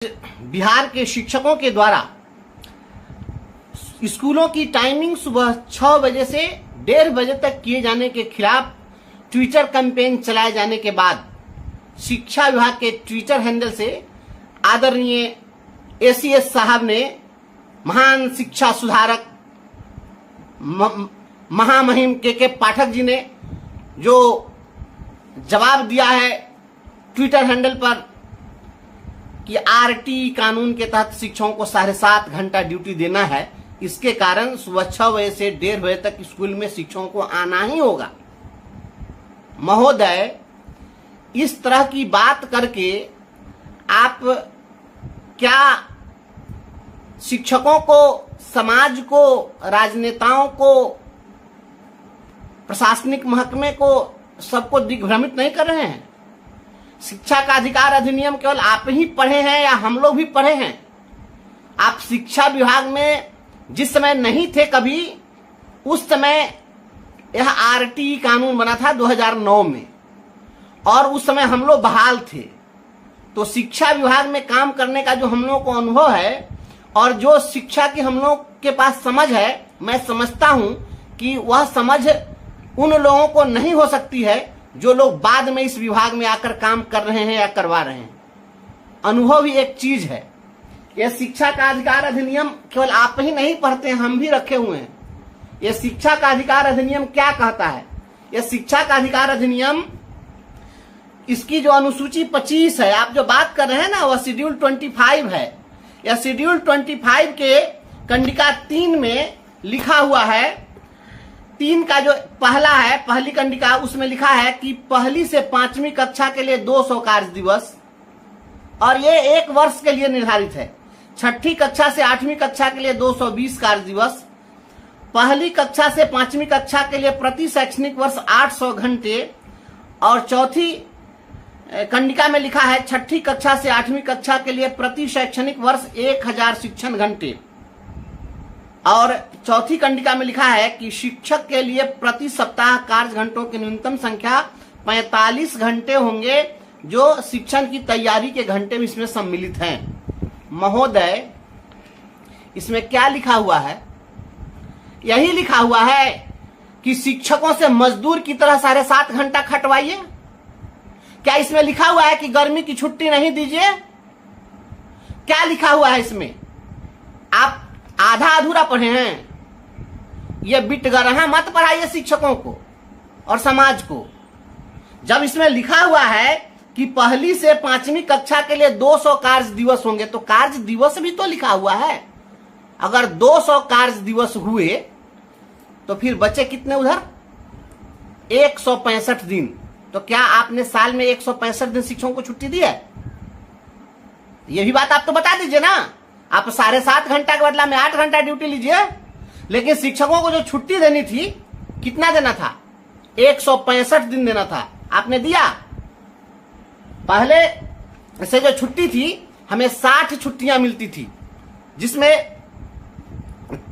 बिहार के शिक्षकों के द्वारा स्कूलों की टाइमिंग सुबह 6 बजे से 1:30 बजे तक किए जाने के खिलाफ ट्विटर कैंपेन चलाए जाने के बाद शिक्षा विभाग के ट्विटर हैंडल से आदरणीय एसीएस साहब ने महान शिक्षा सुधारक महामहिम के पाठक जी ने जो जवाब दिया है ट्विटर हैंडल पर कि आरटी कानून के तहत शिक्षकों को 7.5 घंटा ड्यूटी देना है, इसके कारण सुबह 6 बजे से 1:30 बजे तक स्कूल में शिक्षकों को आना ही होगा। महोदय, इस तरह की बात करके आप क्या शिक्षकों को, समाज को, राजनेताओं को, प्रशासनिक महकमे को, सबको दिग्भ्रमित नहीं कर रहे हैं? शिक्षा का अधिकार अधिनियम केवल आप ही पढ़े हैं या हम लोग भी पढ़े हैं? आप शिक्षा विभाग में जिस समय नहीं थे कभी, उस समय यह आरटी कानून बना था 2009 में, और उस समय हम लोग बहाल थे। तो शिक्षा विभाग में काम करने का जो हम लोगों को अनुभव है और जो शिक्षा की हम लोग के पास समझ है, मैं समझता हूं कि वह समझ उन लोगों को नहीं हो सकती है जो लोग बाद में इस विभाग में आकर काम कर रहे हैं या करवा रहे हैं। अनुभव ही एक चीज है। यह शिक्षा का अधिकार अधिनियम केवल आप ही नहीं पढ़ते हैं, हम भी रखे हुए हैं। यह शिक्षा का अधिकार अधिनियम क्या कहता है? यह शिक्षा का अधिकार अधिनियम, इसकी जो अनुसूची 25 है, आप जो बात कर रहे हैं ना, वह शेड्यूल 25 है। यह शेड्यूल 25 के कंडिका 3 में लिखा हुआ है। 3 का जो पहला है, पहली कंडिका, उसमें लिखा है कि पहली से 5वीं कक्षा के लिए 200 कार्य दिवस, और ये 1 वर्ष के लिए निर्धारित है। 6ठी कक्षा से 8वीं कक्षा के लिए 220 कार्य दिवस, पहली कक्षा से 5वीं कक्षा के लिए प्रति शैक्षणिक वर्ष 800 घंटे, और चौथी कंडिका में लिखा है 6ठी कक्षा से 8वीं कक्षा के लिए प्रति शैक्षणिक वर्ष 1000 शिक्षण घंटे, और चौथी कंडिका में लिखा है कि शिक्षक के लिए प्रति सप्ताह कार्य घंटों की न्यूनतम संख्या 45 घंटे होंगे, जो शिक्षण की तैयारी के घंटे भी इसमें सम्मिलित हैं। महोदय, इसमें क्या लिखा हुआ है? यही लिखा हुआ है कि शिक्षकों से मजदूर की तरह 7.5 घंटा खटवाइए। क्या इसमें लिखा हुआ है कि गर्मी की छुट्टी नहीं दीजिए? क्या लिखा हुआ है इसमें? आप आधा अधूरा पढ़े हैं। ये बिटगरहा मत पढ़ाइए शिक्षकों को और समाज को। जब इसमें लिखा हुआ है कि पहली से 5वीं कक्षा के लिए 200 कार्य दिवस होंगे, तो कार्य दिवस भी तो लिखा हुआ है। अगर 200 कार्य दिवस हुए तो फिर बचे कितने उधर? 165 दिन। तो क्या आपने साल में 165 दिन शिक्षकों को छुट्टी दी है? ये भी बात आप तो बता दीजिए ना। आप 7.5 घंटा के बदला में 8 घंटा ड्यूटी लीजिए, लेकिन शिक्षकों को जो छुट्टी देनी थी, कितना देना था? 165 दिन देना था। आपने दिया? पहले से जो छुट्टी थी, हमें 60 छुट्टियां मिलती थी, जिसमें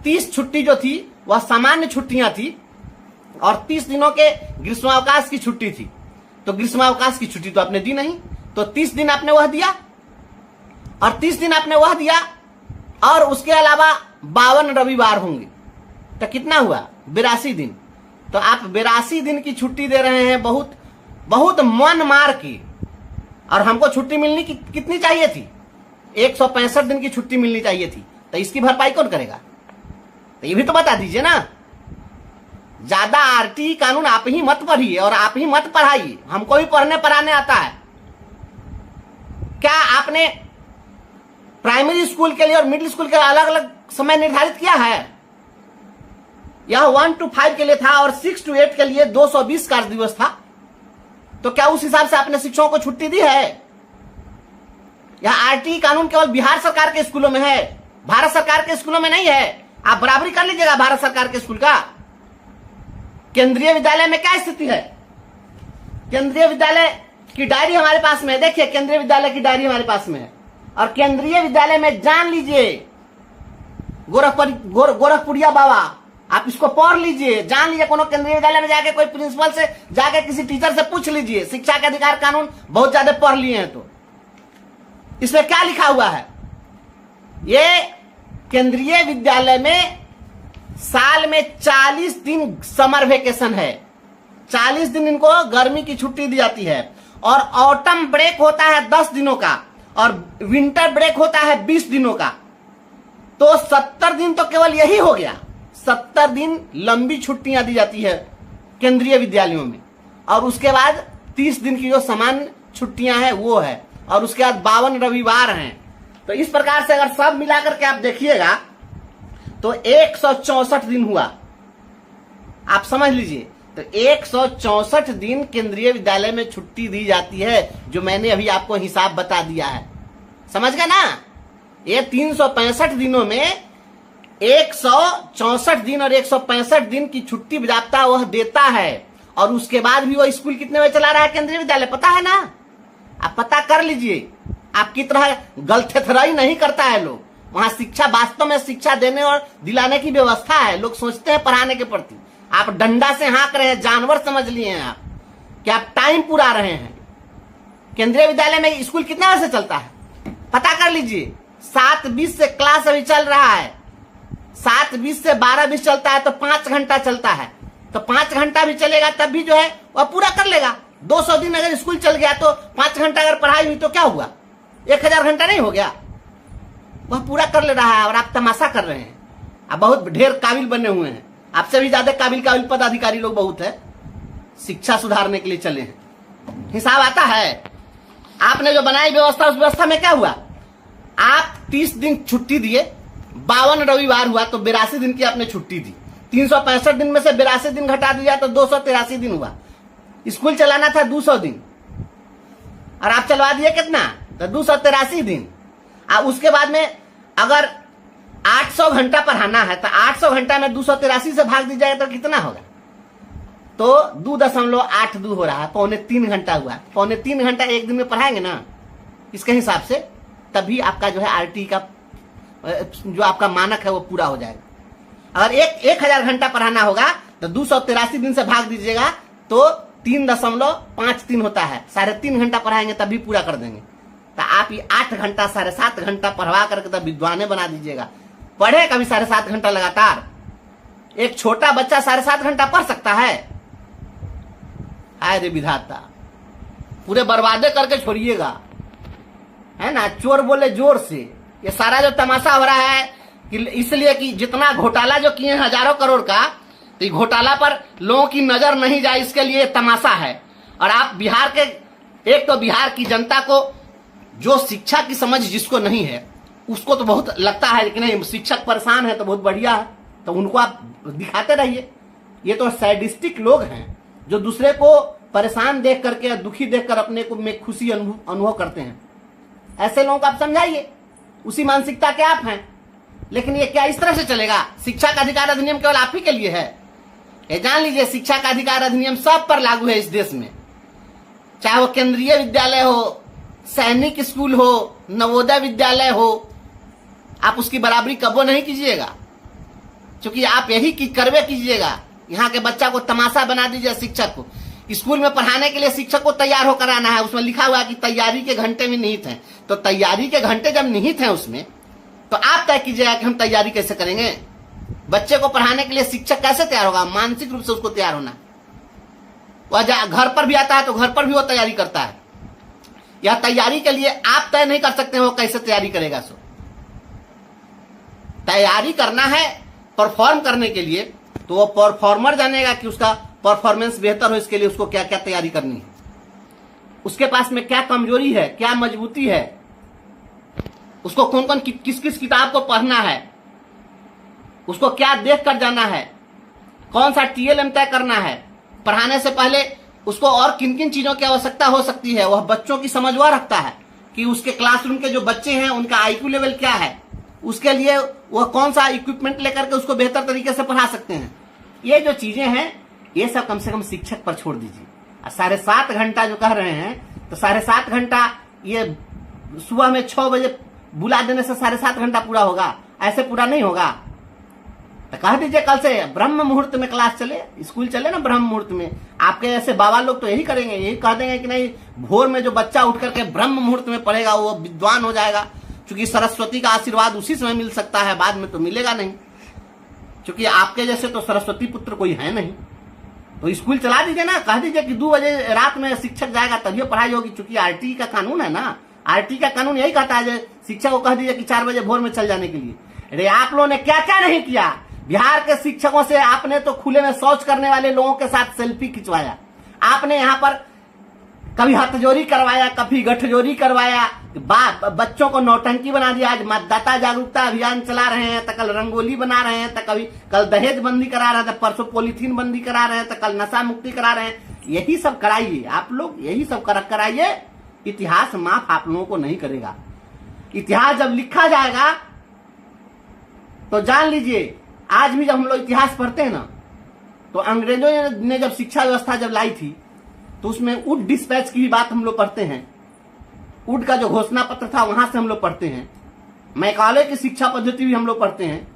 30 छुट्टी जो थी वह सामान्य छुट्टियां थी, और 30 दिनों के ग्रीष्मावकाश की छुट्टी थी। तो ग्रीष्मावकाश की छुट्टी तो आपने दी नहीं, तो 30 दिन आपने वह दिया, और 30 दिन आपने वह दिया, और उसके अलावा 52 रविवार होंगे, तो कितना हुआ? 82 दिन। तो आप 82 दिन की छुट्टी दे रहे हैं, बहुत बहुत मन मार के। और हमको छुट्टी मिलनी कितनी चाहिए थी? 165 दिन की छुट्टी मिलनी चाहिए थी। तो इसकी भरपाई कौन करेगा? तो ये भी तो बता दीजिए ना। ज्यादा आरटी कानून आप ही मत पढ़िए और आप ही मत पढ़ाइए, हमको भी पढ़ने पढ़ाने आता है। क्या आपने प्राइमरी स्कूल के लिए और मिडिल स्कूल के लिए अलग अलग समय निर्धारित किया है? यह 1 to 5 के लिए था और 6 to 8 के लिए 220 कार्य दिवस था। तो क्या उस हिसाब से आपने शिक्षकों को छुट्टी दी है? यह आरटी कानून केवल बिहार सरकार के स्कूलों में है, भारत सरकार के स्कूलों में नहीं है। आप बराबरी कर लीजिएगा भारत सरकार के स्कूल का। केंद्रीय विद्यालय में क्या स्थिति है? केंद्रीय विद्यालय की डायरी हमारे पास में है, देखिए केंद्रीय विद्यालय की डायरी हमारे पास में है। और केंद्रीय विद्यालय में जान लीजिए, गोरखपुरिया बाबा, आप इसको पढ़ लीजिए, जान लीजिए। कोनो केंद्रीय विद्यालय में जाके कोई प्रिंसिपल से जाके किसी टीचर से पूछ लीजिए, शिक्षा के अधिकार कानून बहुत ज्यादा पढ़ लिए हैं तो इसमें क्या लिखा हुआ है? ये केंद्रीय विद्यालय में साल में 40 दिन समर वेकेशन है। 40 दिन इनको गर्मी की छुट्टी दी जाती है और ऑटम ब्रेक होता है 10 दिनों का और विंटर ब्रेक होता है 20 दिनों का। तो 70 दिन तो केवल यही हो गया। 70 दिन लंबी छुट्टियां दी जाती है केंद्रीय विद्यालयों में और उसके बाद 30 दिन की जो सामान्य छुट्टियां हैं वो है और उसके बाद 52 रविवार हैं। तो इस प्रकार से अगर सब मिलाकर के आप देखिएगा तो 164 दिन हुआ। आप समझ लीजिए, तो 164 दिन केंद्रीय विद्यालय में छुट्टी दी जाती है, जो मैंने अभी आपको हिसाब बता दिया है। समझ गए ना? ये 365 दिनों में 164 दिन और 165 दिन की छुट्टी जाप्ता वह देता है और उसके बाद भी वह स्कूल कितने बजे चला रहा है केंद्रीय विद्यालय, पता है ना? आप पता कर लीजिए। आपकी तरह गलथेथराई नहीं करता है लोग। वहां शिक्षा, वास्तव में शिक्षा देने और दिलाने की व्यवस्था है। लोग सोचते हैं पढ़ाने के प्रति, आप डंडा से हाँक रहे हैं, जानवर समझ लिए हैं आप कि आप टाइम पुरा रहे हैं। केंद्रीय विद्यालय में स्कूल कितना बजे से चलता है पता कर लीजिए। 7:20 से क्लास अभी चल रहा है, 7:20 से 12:20 चलता है तो 5 घंटा चलता है। तो 5 घंटा भी चलेगा तब भी जो है वह पूरा कर लेगा। 200 दिन अगर स्कूल चल गया तो 5 घंटा अगर पढ़ाई हुई तो क्या हुआ? 1000 घंटा नहीं हो गया? वह पूरा कर ले रहा है और आप तमाशा कर रहे हैं। आप बहुत ढेर काबिल बने हुए हैं, आपसे भी ज्यादा काबिल पदाधिकारी लोग बहुत है, शिक्षा सुधारने के लिए चले हैं। हिसाब आता है। आपने जो बनाई व्यवस्था, उस व्यवस्था में क्या हुआ? आप 30 दिन छुट्टी दिए, 52 रविवार हुआ तो 82 दिन की आपने छुट्टी दी। 365 दिन में से 82 दिन घटा दिया तो 283 दिन हुआ। स्कूल चलाना था 200 दिन और आप चलवा दिए कितना? तो 283 दिन। अब उसके बाद में अगर 800 घंटा पढ़ाना है तो 800 घंटा में 283 से भाग दी जाएगा तो कितना होगा? तो 2.82 हो रहा है, 2.25 घंटा हुआ। 2.25 घंटा एक दिन में पढ़ाएंगे ना इसके हिसाब से, तभी आपका जो है आरटी का जो आपका मानक है वो पूरा हो जाएगा। अगर 1000 घंटा पढ़ाना होगा तो 283 दिन से भाग दीजिएगा तो 3.53 होता है। 3.5 घंटा पढ़ाएंगे तभी पूरा कर देंगे। तो आप ये 8 घंटा 7.5 घंटा पढ़वा करके तब विद्वाने बना दीजिएगा। पढ़े कभी 7.5 घंटा लगातार? एक छोटा बच्चा 7.5 घंटा पढ़ सकता है? हाय रे विधाता, पूरे बर्बादे करके छोड़िएगा, है ना? चोर बोले जोर से। ये सारा जो तमाशा हो रहा है कि इसलिए कि जितना घोटाला जो किए हजारों करोड़ का, तो ये घोटाला पर लोगों की नजर नहीं जाए, इसके लिए तमाशा है। और आप बिहार के, एक तो बिहार की जनता को जो शिक्षा की समझ जिसको नहीं है उसको तो बहुत लगता है, लेकिन नहीं, शिक्षक परेशान है तो बहुत बढ़िया है, तो उनको आप दिखाते रहिए। ये तो सैडिस्टिक लोग हैं जो दूसरे को परेशान देख करके, दुखी देखकर अपने को में खुशी अनुभव करते हैं। ऐसे लोगों को आप समझाइए, उसी मानसिकता के आप हैं। लेकिन ये क्या इस तरह से चलेगा? शिक्षा का अधिकार अधिनियम केवल आप ही के लिए है, ये जान लीजिए। शिक्षा का अधिकार अधिनियम सब पर लागू है इस देश में, चाहे वो केंद्रीय विद्यालय हो, सैनिक स्कूल हो, नवोदय विद्यालय हो। आप उसकी बराबरी कबो नहीं कीजिएगा, क्योंकि आप यही की करवे कीजिएगा। यहाँ के बच्चा को तमाशा बना दीजिए। शिक्षक को स्कूल में पढ़ाने के लिए शिक्षक को तैयार होकर आना है, उसमें लिखा हुआ है कि तैयारी के घंटे में निहित हैं। तो तैयारी के घंटे जब निहित हैं उसमें, तो आप तय कीजिएगा कि हम तैयारी कैसे करेंगे। बच्चे को पढ़ाने के लिए शिक्षक कैसे तैयार होगा? मानसिक रूप से उसको तैयार होना। वह घर पर भी आता है तो घर पर भी वो तैयारी करता है। यह तैयारी के लिए आप तय नहीं कर सकते वो कैसे तैयारी करेगा। सो तैयारी करना है परफॉर्म करने के लिए, तो वो परफॉर्मर जानेगा कि उसका परफॉर्मेंस बेहतर हो, इसके लिए उसको क्या क्या तैयारी करनी है, उसके पास में क्या कमजोरी है, क्या मजबूती है, उसको कौन कौन किस किस किताब को पढ़ना है, उसको क्या देख कर जाना है, कौन सा टीएलएम तय करना है। पढ़ाने से पहले उसको और किन किन चीजों की आवश्यकता हो सकती है, वह बच्चों की समझ वह रखता है कि उसके क्लासरूम के जो बच्चे हैं उनका आईक्यू लेवल क्या है, उसके लिए वह कौन सा इक्विपमेंट लेकर के उसको बेहतर तरीके से पढ़ा सकते हैं। ये जो चीजें हैं ये सब कम से कम शिक्षक पर छोड़ दीजिए। 7.5 घंटा जो कह रहे हैं, तो 7.5 घंटा ये सुबह में 6 बजे बुला देने से 7.5 घंटा पूरा होगा? ऐसे पूरा नहीं होगा। तो कह दीजिए कल से ब्रह्म मुहूर्त में क्लास चले, स्कूल चले ना ब्रह्म मुहूर्त में। आपके ऐसे बाबा लोग तो यही करेंगे, यही कह देंगे कि नहीं भोर में जो बच्चा उठ करके ब्रह्म मुहूर्त में पढ़ेगा वो विद्वान हो जाएगा, क्योंकि सरस्वती का आशीर्वाद उसी समय मिल सकता है, बाद में तो मिलेगा नहीं, क्योंकि आपके जैसे तो सरस्वती पुत्र कोई है नहीं। तो स्कूल चला दीजिए ना, कह दीजिए कि 2 बजे रात में शिक्षक जाएगा तभी पढ़ाई होगी, क्योंकि आरटी का कानून है ना, आरटी का कानून यही कहता है शिक्षक को कह दीजिए कि 4 बजे भोर में चल जाने के लिए। अरे आप लोगों ने क्या क्या नहीं किया। बिहार के शिक्षकों से आपने तो खुले में शौच करने वाले लोगों के साथ सेल्फी खिंचवाया, आपने यहाँ पर कभी हथजोरी करवाया, कभी गठजोरी करवाया, बच्चों को नौटंकी बना दिया। आज मतदाता जागरूकता अभियान चला रहे हैं तो कल रंगोली बना रहे हैं, तो कल दहेज बंदी करा रहे हैं, तो परसों पॉलीथीन बंदी करा रहे हैं, तो कल नशा मुक्ति करा रहे हैं। यही सब कराइए आप लोग, यही सब कराइए। इतिहास माफ आप लोगों को नहीं करेगा। इतिहास जब लिखा जाएगा तो जान लीजिए, आज भी जब हम लोग इतिहास पढ़ते हैं ना, तो अंग्रेजों ने जब शिक्षा व्यवस्था जब लाई थी तो उसमें वुड डिस्पैच की भी बात हम लोग पढ़ते हैं। वुड का जो घोषणा पत्र था वहां से हम लोग पढ़ते हैं। मैकाले की शिक्षा पद्धति भी हम लोग पढ़ते हैं।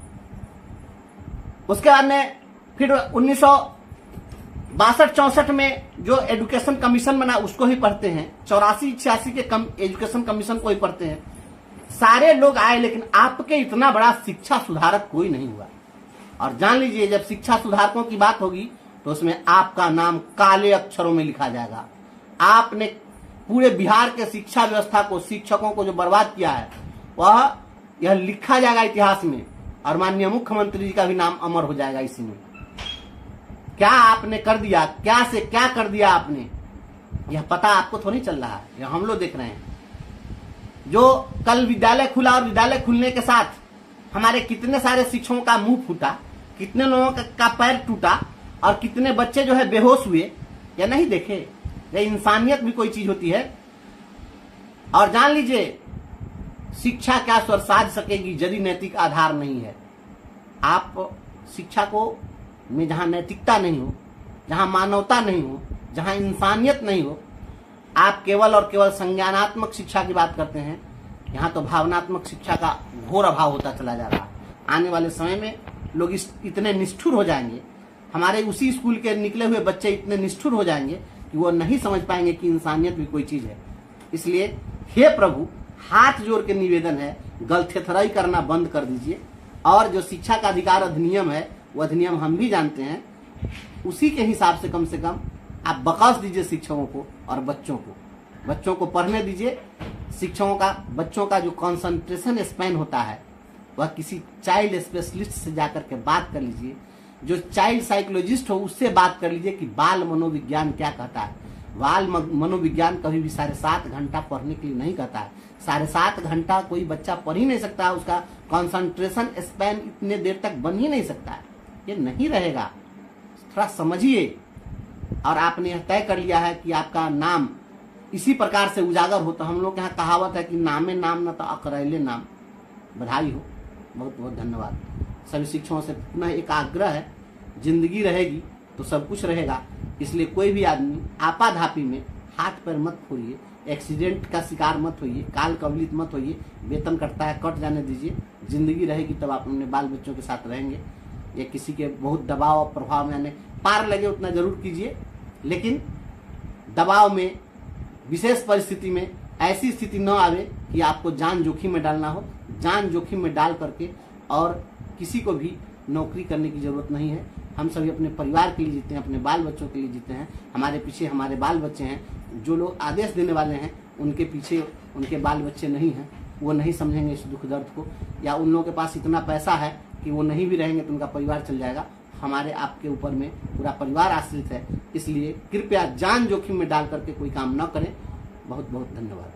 उसके बाद में फिर 1962-64 में जो एजुकेशन कमीशन बना उसको ही पढ़ते हैं। 84-86 के एजुकेशन कमीशन को ही पढ़ते हैं। सारे लोग आए, लेकिन आपके इतना बड़ा शिक्षा सुधारक कोई नहीं हुआ। और जान लीजिए जब शिक्षा सुधारकों की बात होगी तो उसमें आपका नाम काले अक्षरों में लिखा जाएगा। आपने पूरे बिहार के शिक्षा व्यवस्था को, शिक्षकों को जो बर्बाद किया है वह यह लिखा जाएगा इतिहास में, और माननीय मुख्यमंत्री जी का भी नाम अमर हो जाएगा इसी में। क्या आपने कर दिया, क्या से क्या कर दिया आपने, यह पता आपको थोड़ी चल रहा है, यह हम लोग देख रहे हैं। जो कल विद्यालय खुला और विद्यालय खुलने के साथ हमारे कितने सारे शिक्षकों का मुंह फूटा, कितने लोगों का पैर टूटा, और कितने बच्चे जो है बेहोश हुए, या नहीं देखे। ये इंसानियत भी कोई चीज होती है। और जान लीजिए शिक्षा क्या स्वर साध सकेगी यदि नैतिक आधार नहीं है। आप शिक्षा को में जहां नैतिकता नहीं हो, जहां मानवता नहीं हो, जहां इंसानियत नहीं हो, आप केवल और केवल संज्ञानात्मक शिक्षा की बात करते हैं। यहाँ तो भावनात्मक शिक्षा का घोर अभाव होता चला जा रहा है। आने वाले समय में लोग इतने निष्ठुर हो जाएंगे, हमारे उसी स्कूल के निकले हुए बच्चे इतने निष्ठुर हो जाएंगे कि वो नहीं समझ पाएंगे कि इंसानियत भी कोई चीज है। इसलिए हे प्रभु, हाथ जोड़ के निवेदन है, गलथेथराई करना बंद कर दीजिए। और जो शिक्षा का अधिकार अधिनियम है वो अधिनियम हम भी जानते हैं, उसी के हिसाब से कम आप बकवास दीजिए शिक्षकों को और बच्चों को पढ़ने दीजिए। बच्चों का जो कंसंट्रेशन स्पैन होता है वह किसी चाइल्ड स्पेशलिस्ट से जाकर के बात कर लीजिए, जो चाइल्ड साइकोलॉजिस्ट हो उससे बात कर लीजिए कि बाल मनोविज्ञान क्या कहता है। बाल मनोविज्ञान कभी भी 7.5 घंटा पढ़ने के लिए नहीं कहता है। 7.5 घंटा कोई बच्चा पढ़ ही नहीं सकता है, उसका कंसंट्रेशन स्पैन इतने देर तक बन ही नहीं सकता है, ये नहीं रहेगा। थोड़ा समझिए। और आपने यह तय कर लिया है कि आपका नाम इसी प्रकार से उजागर हो, तो हम लोग यहाँ कहावत है कि नामे नाम न तो अकरैले नाम। बधाई हो, बहुत बहुत धन्यवाद। सभी शिक्षकों से पुनः एक आग्रह है, जिंदगी रहेगी तो सब कुछ रहेगा, इसलिए कोई भी आदमी आपाधापी में हाथ पैर मत फोड़िए, एक्सीडेंट का शिकार मत होइए, काल कवलित मत होइए। वेतन कटता है, कट जाने दीजिए। जिंदगी रहेगी तब आप अपने बाल बच्चों के साथ रहेंगे। या किसी के बहुत दबाव और प्रभाव में आने पार लगे उतना जरूर कीजिए, लेकिन दबाव में, विशेष परिस्थिति में ऐसी स्थिति न आवे कि आपको जान जोखिम में डालना हो। जान जोखिम में डाल करके और किसी को भी नौकरी करने की जरूरत नहीं है। हम सभी अपने परिवार के लिए जीते हैं, अपने बाल बच्चों के लिए जीते हैं। हमारे पीछे हमारे बाल बच्चे हैं। जो लोग आदेश देने वाले हैं उनके पीछे उनके बाल बच्चे नहीं हैं, वो नहीं समझेंगे इस दुख दर्द को, या उन लोगों के पास इतना पैसा है कि वो नहीं भी रहेंगे तो उनका परिवार चल जाएगा। हमारे आपके ऊपर में पूरा परिवार आश्रित है, इसलिए कृपया जान जोखिम में डाल करके कोई काम न करें। बहुत बहुत धन्यवाद।